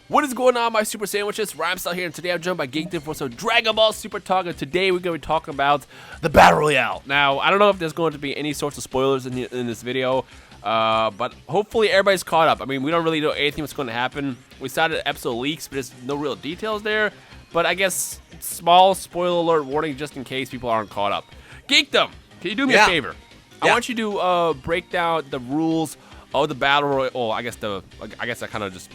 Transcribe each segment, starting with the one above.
What is going on, my Super Sandwiches? Rhymestyle here, and today I'm joined by Geekdom for some Dragon Ball Super Talk, and today we're going to be talking about the Battle Royale. Now, I don't know if there's going to be any sorts of spoilers in this video, but hopefully everybody's caught up. I mean, we don't really know anything that's going to happen. We started episode leaks, but there's no real details there. But I guess small spoiler alert warning just in case people aren't caught up. Geekdom, can you do me a favor? I want you to break down the rules of the Battle Royale. Oh, I guess I kind of just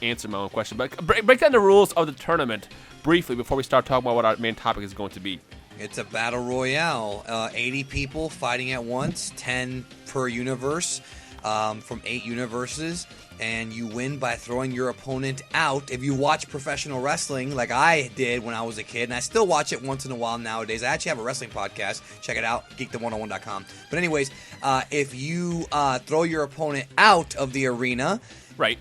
answered my own question, but break down the rules of the tournament briefly before we start talking about what our main topic is going to be. It's a battle royale, 80 people fighting at once, 10 per universe, from 8 universes, and you win by throwing your opponent out. If you watch professional wrestling like I did when I was a kid, and I still watch it once in a while nowadays. I actually have a wrestling podcast. Check it out, geekdom101.com. But anyways, if you throw your opponent out of the arena, right.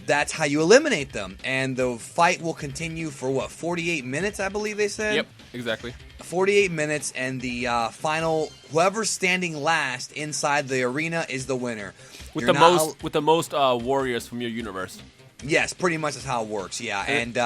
That's how you eliminate them. And the fight will continue for, 48 minutes, I believe they said? Yep, exactly. 48 minutes, and the final, whoever's standing last inside the arena is the winner. With the most warriors from your universe. Yes, pretty much that's how it works, yeah. And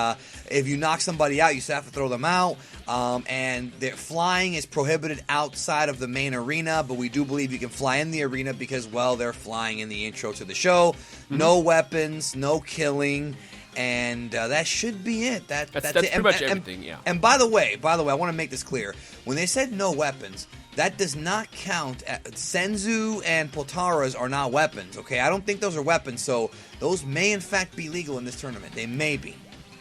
if you knock somebody out, you still have to throw them out. And flying is prohibited outside of the main arena, but we do believe you can fly in the arena because, well, they're flying in the intro to the show. Mm-hmm. No weapons, no killing, and that should be it. That's it. Pretty much everything, yeah. And by the way, I want to make this clear. When they said no weapons, that does not count. Senzu and Potaras are not weapons, okay? I don't think those are weapons, so those may in fact be legal in this tournament. They may be.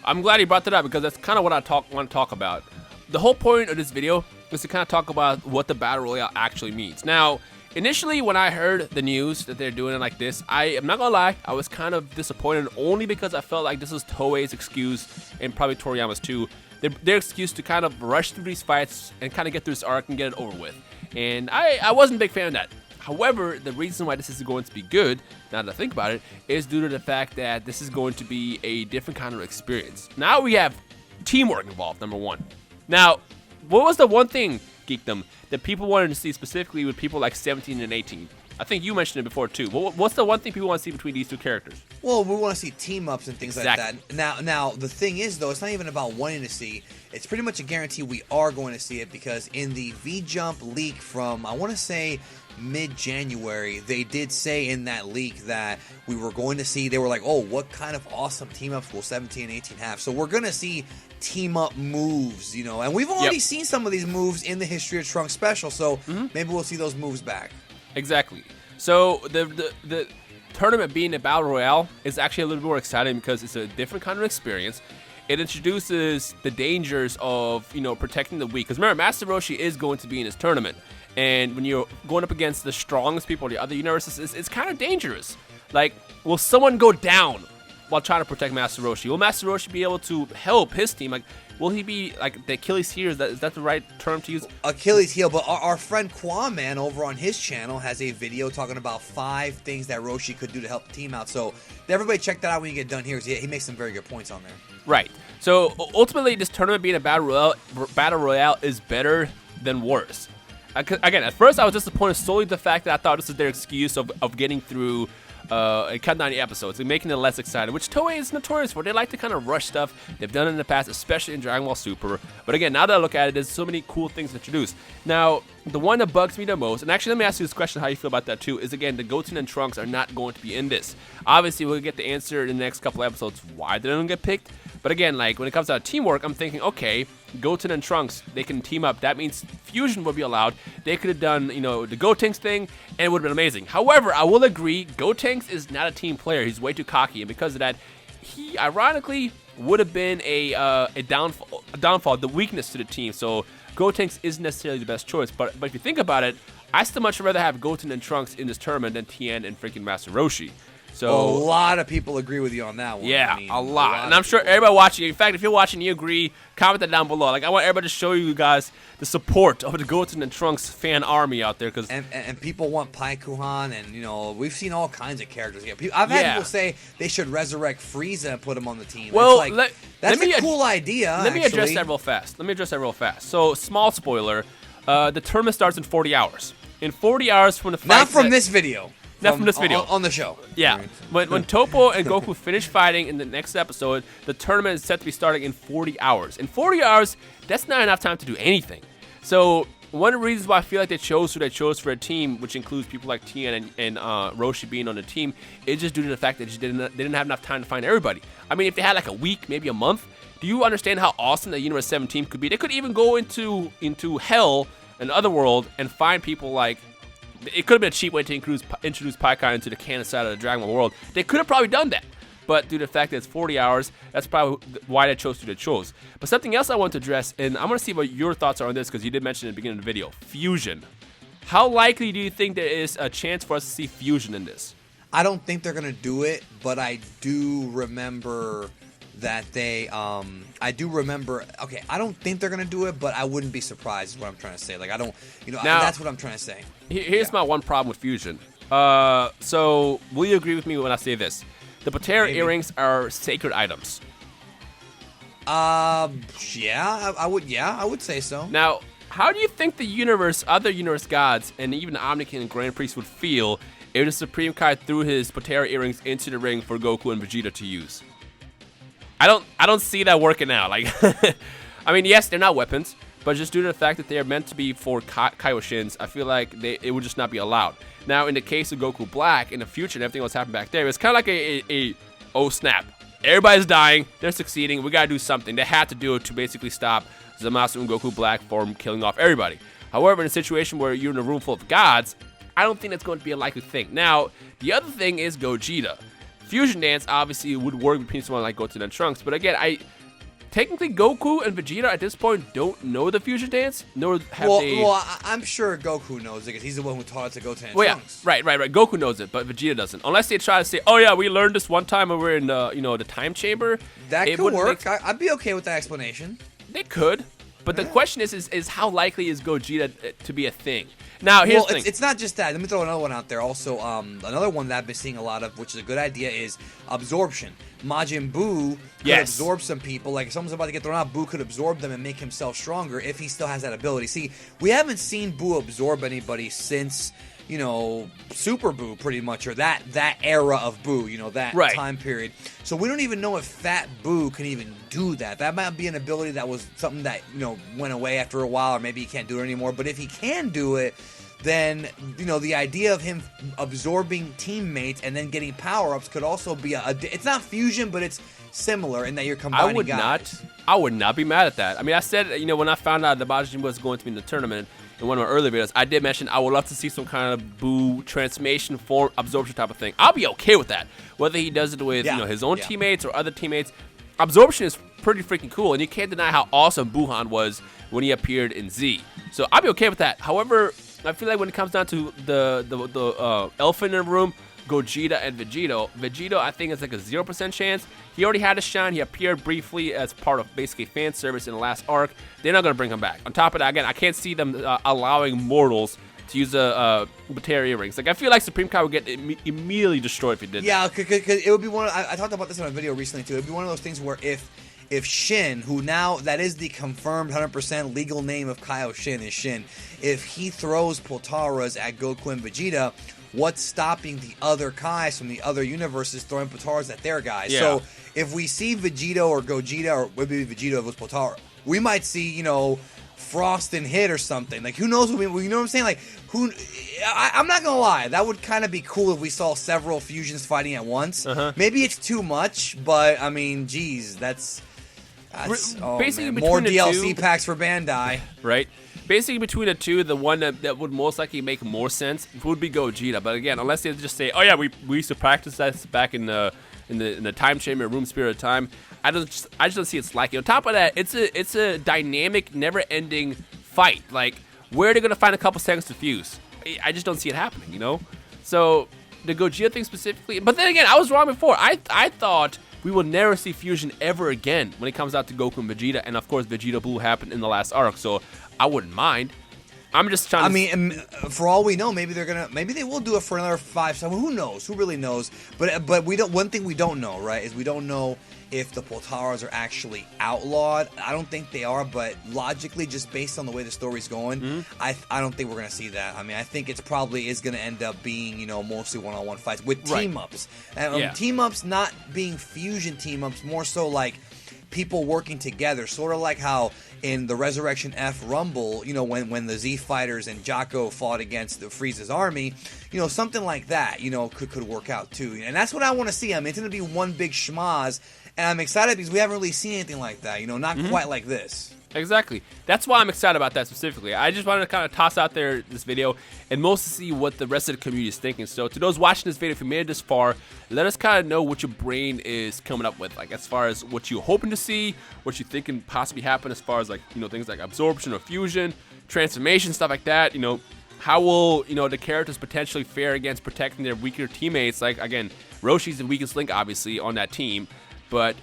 I'm glad you brought that up because that's kind of what I want to talk about. The whole point of this video is to kind of talk about what the Battle Royale actually means. Now, initially when I heard the news that they're doing it like this, I am not going to lie, I was kind of disappointed only because I felt like this is Toei's excuse, and probably Toriyama's too, their excuse to kind of rush through these fights and kind of get through this arc and get it over with. And I wasn't a big fan of that. However, the reason why this is going to be good, now that I think about it, is due to the fact that this is going to be a different kind of experience. Now we have teamwork involved, number one. Now, what was the one thing, Geekdom, that people wanted to see specifically with people like 17 and 18? I think you mentioned it before too. What's the one thing people want to see between these two characters? Well, we want to see team-ups and things like that. Now, the thing is, though, it's not even about wanting to see. It's pretty much a guarantee we are going to see it because in the V-Jump leak from, I want to say, mid-January, they did say in that leak that we were going to see, they were like, oh, what kind of awesome team-ups will 17 and 18 have? So we're going to see team-up moves, and we've already seen some of these moves in the History of Trunks special, so maybe we'll see those moves back. Exactly. So the tournament being a Battle Royale is actually a little bit more exciting because it's a different kind of experience. It introduces the dangers of, protecting the weak. Because remember, Master Roshi is going to be in this tournament. And when you're going up against the strongest people in the other universes, it's kind of dangerous. Like, will someone go down while trying to protect Master Roshi? Will Master Roshi be able to help his team? Like, will he be, like, the Achilles heel? Is that the right term to use? Achilles heel, but our friend Quaman over on his channel has a video talking about 5 things that Roshi could do to help the team out. So everybody check that out when you get done here. He makes some very good points on there. Right. So ultimately, this tournament being a Battle Royale is better than worse. Again, at first I was disappointed solely the fact that I thought this was their excuse of getting through and cut down the episodes and making it less exciting, which Toei is notorious for. They like to kind of rush stuff. They've done it in the past, especially in Dragon Ball Super. But again, now that I look at it, there's so many cool things introduced. Now, the one that bugs me the most, and actually let me ask you this question, how you feel about that too, is again, the Goten and Trunks are not going to be in this. Obviously, we'll get the answer in the next couple episodes why they don't get picked. But again, like when it comes to teamwork, I'm thinking, okay, Goten and Trunks, they can team up. That means fusion would be allowed. They could have done, the Gotenks thing, and it would have been amazing. However, I will agree, Gotenks is not a team player. He's way too cocky, and because of that, he ironically would have been a downfall, the weakness to the team. So Gotenks isn't necessarily the best choice. But if you think about it, I still much rather have Goten and Trunks in this tournament than Tien and freaking Master Roshi. So a lot of people agree with you on that one. Yeah, a lot. And I'm sure everybody watching, in fact, if you're watching, you agree, comment that down below. Like, I want everybody to show you guys the support of the Goten and Trunks fan army out there. And people want Paikuhan, and, we've seen all kinds of characters. I've had people say they should resurrect Frieza and put him on the team. Well, that's a cool idea, Let me address that real fast. So, small spoiler, the tournament starts in 40 hours. In 40 hours from the fight. Not from this video. Not from this video. On the show. Yeah. When Toppo and Goku finish fighting in the next episode, the tournament is set to be starting in 40 hours. In 40 hours, that's not enough time to do anything. So one of the reasons why I feel like they chose who they chose for a team, which includes people like Tien and Roshi being on the team, is just due to the fact that they didn't have enough time to find everybody. I mean, if they had like a week, maybe a month, do you understand how awesome the Universe 7 team could be? They could even go into Hell, another world, and find people like... It could have been a cheap way to introduce Paikai into the canon side of the Dragon Ball world. They could have probably done that. But due to the fact that it's 40 hours, that's probably why they chose who they chose. But something else I want to address, and I'm going to see what your thoughts are on this, because you did mention it at the beginning of the video. Fusion. How likely do you think there is a chance for us to see Fusion in this? I don't think they're going to do it, but I do remember that they... I do remember... Okay, I don't think they're going to do it, but I wouldn't be surprised is what I'm trying to say. Like, I don't... now, that's what I'm trying to say. Here's my one problem with Fusion. So, will you agree with me when I say this? The Patera earrings are sacred items. Yeah, I would say so. Now, how do you think the other universe gods, and even the Omnikin and Grand Priest would feel if the Supreme Kai threw his Patera earrings into the ring for Goku and Vegeta to use? I don't see that working out. Like, I mean, yes, they're not weapons, but just due to the fact that they are meant to be for Kaioshins, I feel like it would just not be allowed. Now, in the case of Goku Black, in the future and everything else happened back there, it's kind of like oh snap, everybody's dying, they're succeeding, we gotta do something. They had to do it to basically stop Zamasu and Goku Black from killing off everybody. However, in a situation where you're in a room full of gods, I don't think that's going to be a likely thing. Now, the other thing is Gogeta. Fusion dance obviously would work between someone like Goten and Trunks, but again, technically Goku and Vegeta at this point don't know the fusion dance, nor have they... Well, I'm sure Goku knows it because he's the one who taught it to Goten and Trunks. Yeah, right. Goku knows it, but Vegeta doesn't. Unless they try to say, oh yeah, we learned this one time when we were in the time chamber. That could work. I'd be okay with that explanation. They could, but the question is how likely is Gogeta to be a thing? Now, here's the thing. It's not just that. Let me throw another one out there. Also, another one that I've been seeing a lot of, which is a good idea, is absorption. Majin Buu could absorb some people. Like, if someone's about to get thrown out, Buu could absorb them and make himself stronger if he still has that ability. See, we haven't seen Buu absorb anybody since, Super Buu, pretty much, or that era of Buu, that time period. So we don't even know if Fat Buu can even do that. That might be an ability that was something that, went away after a while, or maybe he can't do it anymore. But if he can do it, then, the idea of him absorbing teammates and then getting power-ups could also be it's not fusion, but it's similar in that you're combining guys. I would not be mad at that. I mean, I said, when I found out that Majin was going to be in the tournament, in one of my earlier videos, I did mention I would love to see some kind of Buu transformation form absorption type of thing. I'll be okay with that. Whether he does it with his own teammates or other teammates, absorption is pretty freaking cool, and you can't deny how awesome Buhan was when he appeared in Z. So I'll be okay with that. However, I feel like when it comes down to the elephant in the room, Gogeta and Vegito, I think it's like a 0% chance. He already had a shine. He appeared briefly as part of basically fan service in the last arc. They're not going to bring him back. On top of that, again, I can't see them allowing mortals to use Patera earrings. Like, I feel like Supreme Kai would get immediately destroyed if he did that. Yeah, because it would be one of... I talked about this in a video recently, too. It would be one of those things where if Shin, who now, that is the confirmed 100% legal name of Kaioshin is Shin, if he throws Potaras at Goku and Vegeta, what's stopping the other Kais from the other universes throwing Potaras at their guys? Yeah. So if we see Vegito or Gogeta, or maybe Vegito if it was Potara, we might see, Frost and Hit or something. Like, who knows? You know what I'm saying? Like, I'm not gonna lie. That would kind of be cool if we saw several fusions fighting at once. Maybe it's too much, but I mean, geez, that's basically more DLC packs for Bandai. Right. Basically, between the two, the one that would most likely make more sense would be Gogeta. But again, unless they just say, "Oh yeah, we used to practice that back in the time chamber, room spirit of time," I just don't see it's likely. On top of that, it's a dynamic, never-ending fight. Like, where are they gonna find a couple seconds to fuse? I just don't see it happening. So the Gogeta thing specifically. But then again, I was wrong before. I thought we will never see fusion ever again when it comes out to Goku and Vegeta, and of course Vegeta Blue happened in the last arc, so I wouldn't mind. I'm just trying. I mean, for all we know, maybe they will do it for another 5. So who knows? Who really knows? But we don't. One thing we don't know, right, is we don't know if the Poltaras are actually outlawed. I don't think they are, but logically, just based on the way the story's going, I don't think we're gonna see that. I mean, I think it's probably is gonna end up being, you know, mostly one-on-one fights with team-ups. Team-ups not being fusion team-ups, more so like people working together, sort of like how in the Resurrection F Rumble, you know, when the Z Fighters and Jocko fought against the Frieza's army, you know, something like that, you know, could work out too. And that's what I want to see. I mean, it's going to be one big schmaz, and I'm excited because we haven't really seen anything like that, you know, not quite like this. Exactly. That's why I'm excited about that specifically. I just wanted to kind of toss out there this video and mostly see what the rest of the community is thinking. So to those watching this video, if you made it this far, let us kind of know what your brain is coming up with, like as far as what you're hoping to see, what you think can possibly happen as far as like, you know, things like absorption or fusion, transformation, stuff like that. You know, how will, you know, the characters potentially fare against protecting their weaker teammates? Like, again, Roshi's the weakest link, obviously, on that team, but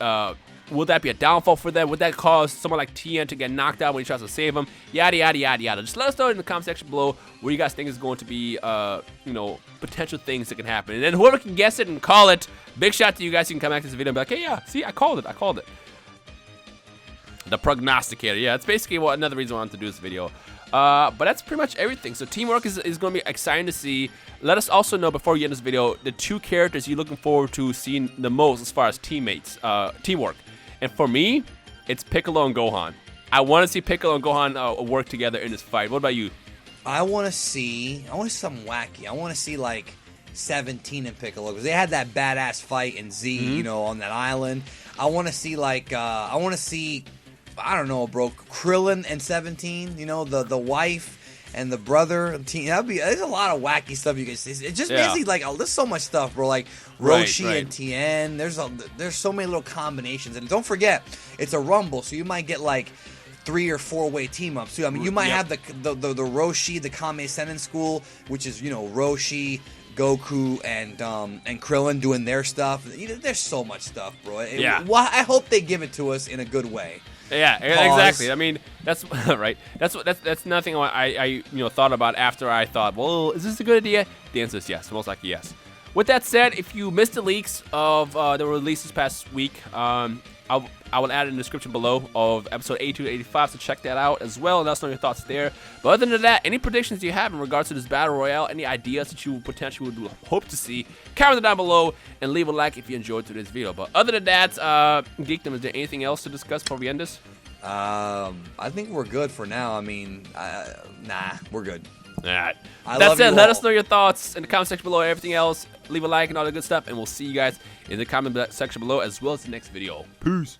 will that be a downfall for them? Would that cause someone like Tien to get knocked out when he tries to save him? Yada, yada, yada, yada. Just let us know in the comment section below where you guys think is going to be, you know, potential things that can happen. And then whoever can guess it and call it, big shout out to you guys. You can come back to this video and be like, hey, yeah, see, I called it. The prognosticator. Yeah, that's basically another reason I wanted to do this video. But that's pretty much everything. So teamwork is going to be exciting to see. Let us also know before we end this video the 2 characters you're looking forward to seeing the most as far as teamwork. And for me, it's Piccolo and Gohan. I want to see Piccolo and Gohan work together in this fight. What about you? I want to see something wacky. I want to see like 17 and Piccolo, because they had that badass fight in Z, you know, on that island. I want to see like I don't know, bro, Krillin and 17. You know, the wife and the brother team. There's a lot of wacky stuff you can see. It's just basically like there's so much stuff, bro. Like Roshi and Tien. There's so many little combinations, and don't forget it's a Rumble, so you might get like 3 or 4-way team ups too. I mean, you might have the Roshi, the Kame Sennin school, which is, you know, Roshi, Goku, and Krillin doing their stuff. You know, there's so much stuff, bro. I hope they give it to us in a good way. Yeah, exactly. I mean, that's right. That's nothing I thought about after I thought, well, is this a good idea? The answer is yes. Most likely yes. With that said, if you missed the leaks of the releases past week, I will add in the description below of episode 82 to 85, so check that out as well, and let us know your thoughts there. But other than that, any predictions you have in regards to this Battle Royale, any ideas that you potentially would hope to see, comment them down below, and leave a like if you enjoyed today's video. But other than that, Geekdom, is there anything else to discuss before we end this? I think we're good for now. I mean, nah, we're good. All right. That said, let us know your thoughts in the comment section below. Everything else, leave a like and all the good stuff, and we'll see you guys in the comment section below as well as the next video. Peace.